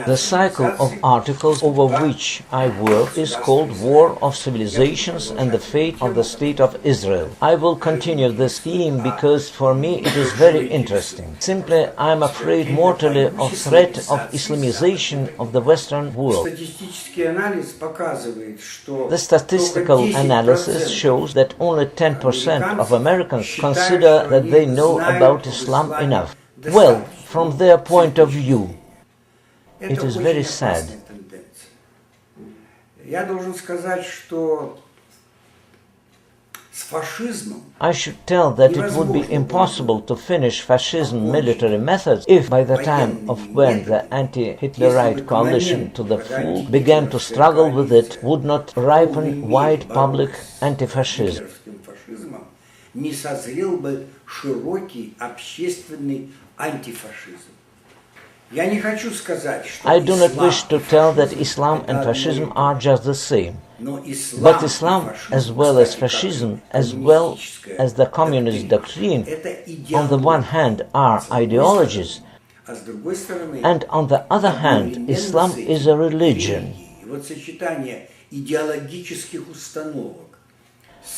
The cycle of articles over which I work is called War of Civilizations and the Fate of the State of Israel. I will continue this theme because for me it is very interesting. Simply, I am afraid mortally of threat of Islamization of the Western world. The statistical analysis shows that only 10% of Americans consider that they know about Islam enough. Well, from their point of view, it is very sad. I should tell that it would be impossible to finish fascism military methods if by the time of when the anti-Hitlerite coalition to the full began to struggle with it would not ripen wide public anti-fascism. I do not wish to tell that Islam and fascism are just the same. But Islam, as well as fascism, as well as the communist doctrine, on the one hand are ideologies, and on the other hand, Islam is a religion.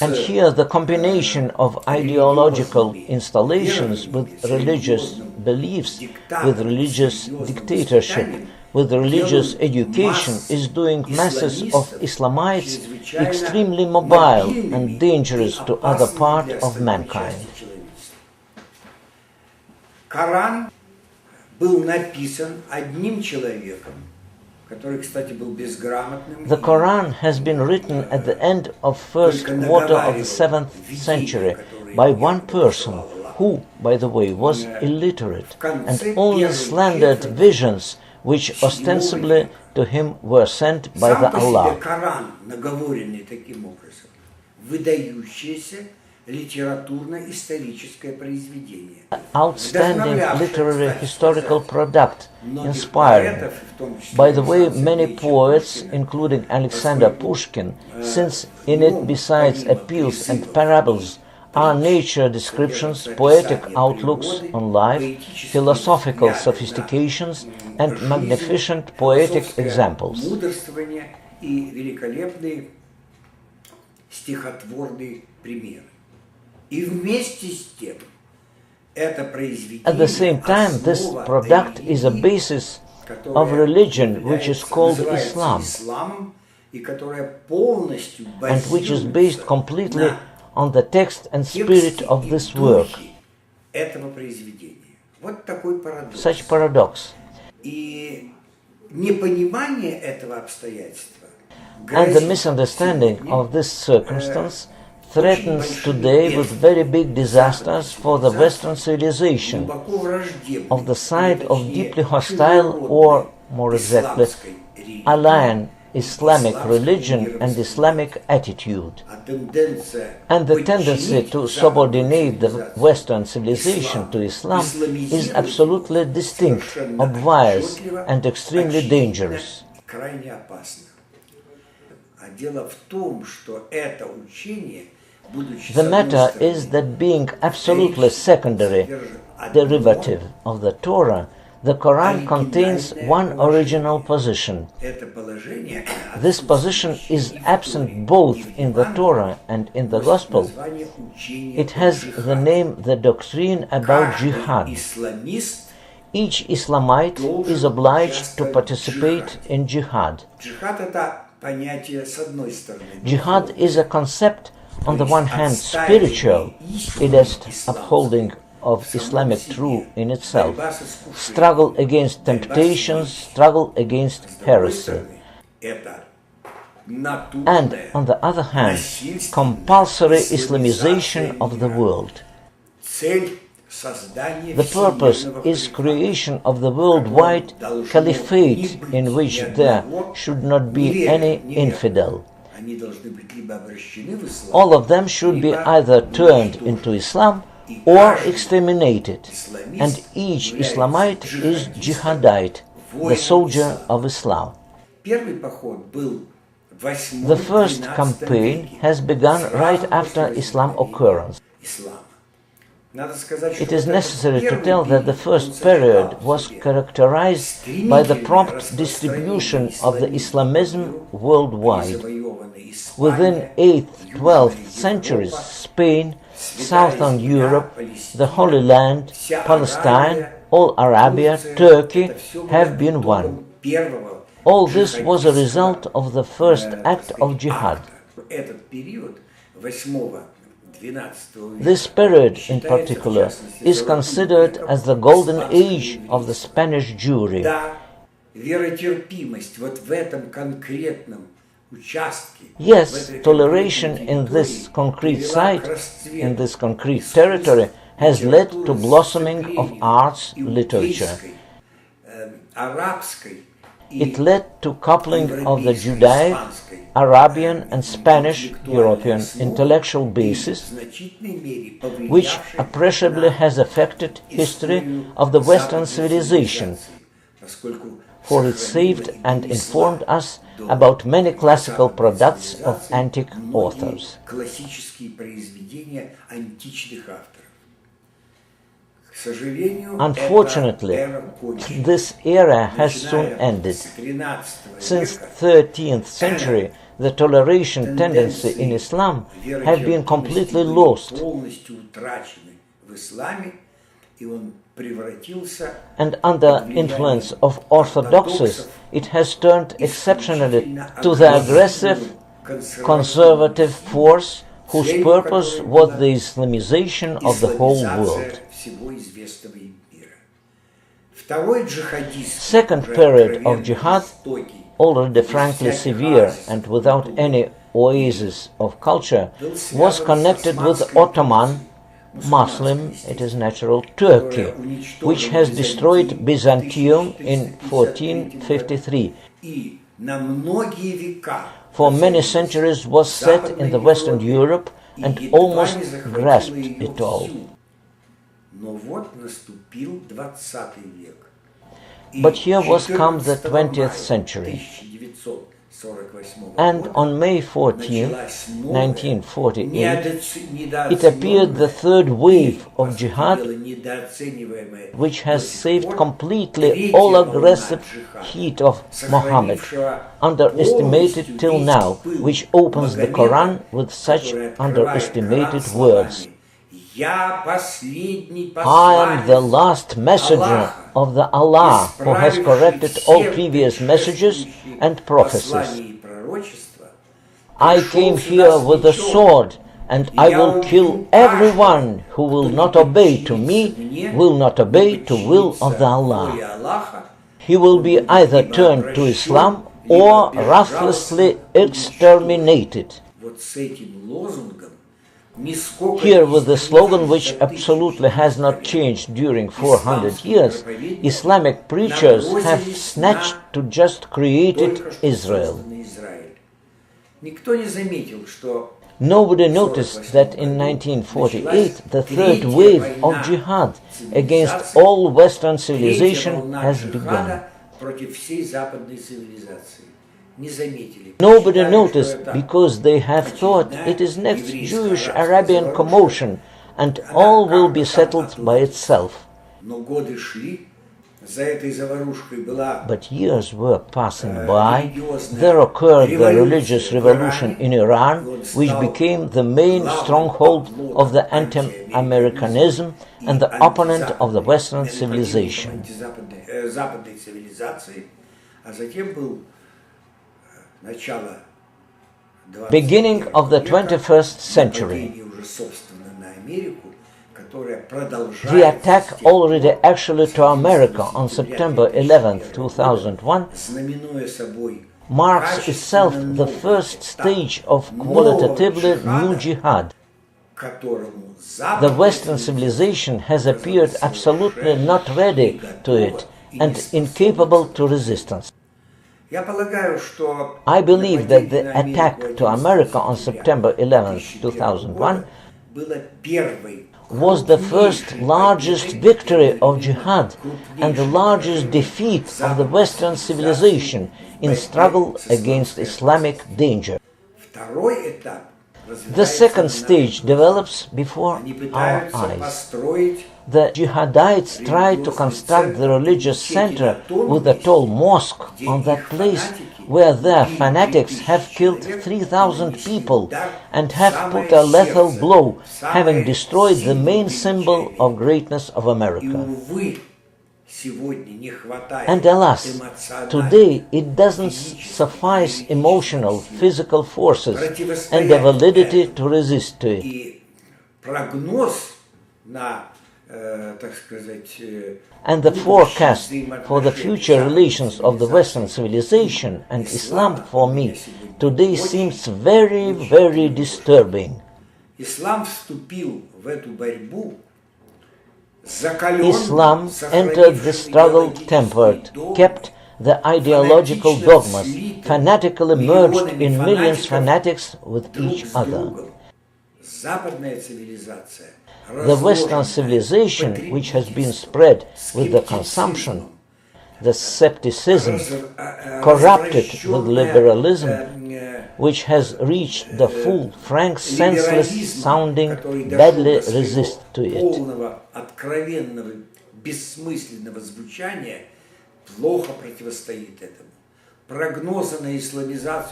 And here the combination of ideological installations with religious beliefs, with religious dictatorship, with religious education is doing masses of Islamites extremely mobile and dangerous to other part of mankind. The Quran has been written at the end of first quarter of the 7th century by one person who, by the way, was illiterate and only slandered visions which ostensibly to him were sent by the Allah. Outstanding literary historical product, inspiring, by the way, many poets, including Alexander Pushkin, since in it, besides appeals and parables, are nature descriptions, poetic outlooks on life, philosophical sophistications, and magnificent poetic examples. At the same time, this product is a basis of religion which is called Islam, and which is based completely on the text and spirit of this work. Such paradox. And the misunderstanding of this circumstance threatens today with very big disasters for the Western civilization, of the side of deeply hostile or, more exactly, alien Islamic religion and Islamic attitude. And the tendency to subordinate the Western civilization to Islam is absolutely distinct, obvious, and extremely dangerous. The matter is that being absolutely secondary, derivative of the Torah, the Quran contains one original position. This position is absent both in the Torah and in the Gospel. It has the name, the doctrine about jihad. Each Islamite is obliged to participate in jihad. Jihad is a concept, on the one hand spiritual, it is upholding of Islamic truth in itself, struggle against temptations, struggle against heresy. And, on the other hand, compulsory Islamization of the world. The purpose is creation of the worldwide caliphate in which there should not be any infidel. All of them should be either turned into Islam or exterminated, and each Islamite is jihadite, the soldier of Islam. The first campaign has begun right after Islam's occurrence. It is necessary to tell that the first period was characterized by the prompt distribution of the Islamism worldwide. Within 8th, 12th centuries, Spain, Southern Europe, the Holy Land, Palestine, all Arabia, Turkey have been one. All this was a result of the first act of jihad. This period, in particular, is considered as the golden age of the Spanish Jewry. Yes, toleration in this concrete site, in this concrete territory, has led to blossoming of arts, literature. It led to coupling of the Judaic, Arabian and Spanish European intellectual basis, which appreciably has affected history of the Western civilization, for it saved and informed us about many classical products of antique authors. Unfortunately, this era has soon ended. Since 13th century, the toleration tendency in Islam have been completely lost, and under influence of orthodoxies, it has turned exceptionally to the aggressive, conservative force whose purpose was the Islamization of the whole world. Second period of jihad, already frankly severe and without any oasis of culture, was connected with Ottoman, Muslim, it is natural, Turkey, which has destroyed Byzantium in 1453. For many centuries was set in the Western Europe and almost grasped it all. But here was come the 20th century, and on May 14, 1948, it appeared the third wave of jihad, which has saved completely all aggressive heat of Muhammad, underestimated till now, which opens the Quran with such underestimated words. I am the last messenger of the Allah who has corrected all previous messages and prophecies. I came here with a sword, and I will kill everyone who will not obey to me, will not obey to will of the Allah. He will be either turned to Islam or ruthlessly exterminated. Here, with the slogan which absolutely has not changed during 400 years, Islamic preachers have snatched to just created Israel. Nobody noticed that in 1948 the third wave of jihad against all Western civilization has begun. Nobody noticed because they have thought it is next Jewish-Arabian commotion and all will be settled by itself. But years were passing by. There occurred the religious revolution in Iran, which became the main stronghold of the anti-Americanism and the opponent of the Western civilization. Beginning of the 21st century. The attack already actually to America on September 11, 2001, marks itself the first stage of qualitatively new jihad. The Western civilization has appeared absolutely not ready to it and incapable to resistance. I believe that the attack to America on September 11, 2001 was the first largest victory of jihad and the largest defeat of the Western civilization in struggle against Islamic danger. The second stage develops before our eyes. The jihadites try to construct the religious center with a tall mosque on that place where their fanatics have killed 3,000 people and have put a lethal blow, having destroyed the main symbol of greatness of America. And alas, today it doesn't suffice emotional, physical forces and the validity to resist to it. And the forecast for the future relations of the Western civilization and Islam for me today seems very, very disturbing. Islam entered the struggle tempered, kept the ideological dogmas, fanatically merged in millions fanatics with each other. The Western civilization, which has been spread with the consumption, the skepticism, corrupted with liberalism, which has reached the full, frank, senseless sounding, badly resist to it.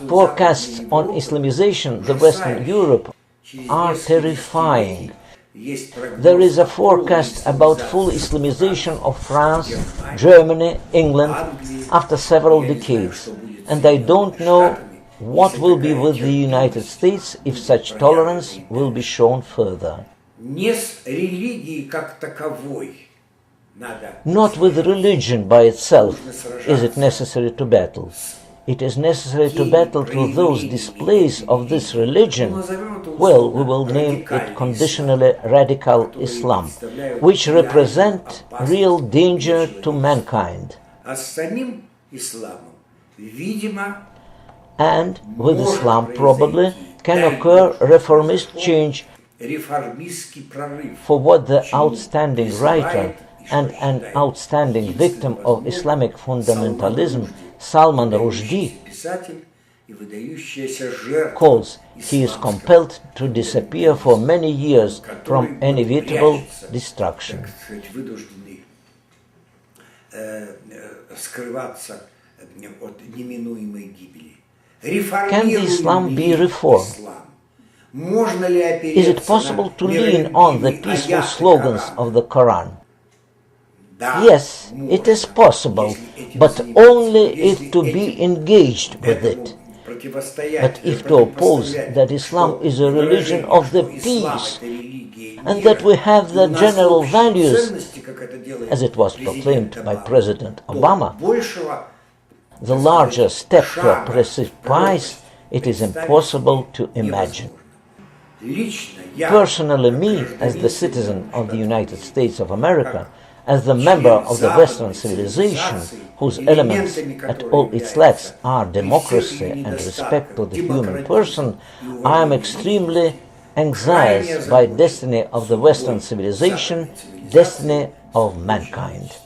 Forecasts on Islamization, the Western Europe, are terrifying. There is a forecast about full Islamization of France, Germany, England after several decades, and I don't know what will be with the United States if such tolerance will be shown further. Not with religion by itself is it necessary to battle. It is necessary to battle through those displays of this religion, well, we will name it conditionally radical Islam, which represent real danger to mankind. And with Islam probably can occur reformist change, for what the outstanding writer and an outstanding victim of Islamic fundamentalism, Salman Rushdie, calls, he is compelled to disappear for many years from inevitable destruction. Can the Islam be reformed? Is it possible to lean on the peaceful slogans of the Quran? Yes, it is possible, but only if to be engaged with it. But if to oppose that Islam is a religion of the peace, and that we have the general values, as it was proclaimed by President Obama, the larger step to a precipice it is impossible to imagine. Personally, me, as the citizen of the United States of America, as the member of the Western civilization, whose elements at all its lacks are democracy and respect for the human person, I am extremely anxious by destiny of the Western civilization, destiny of mankind.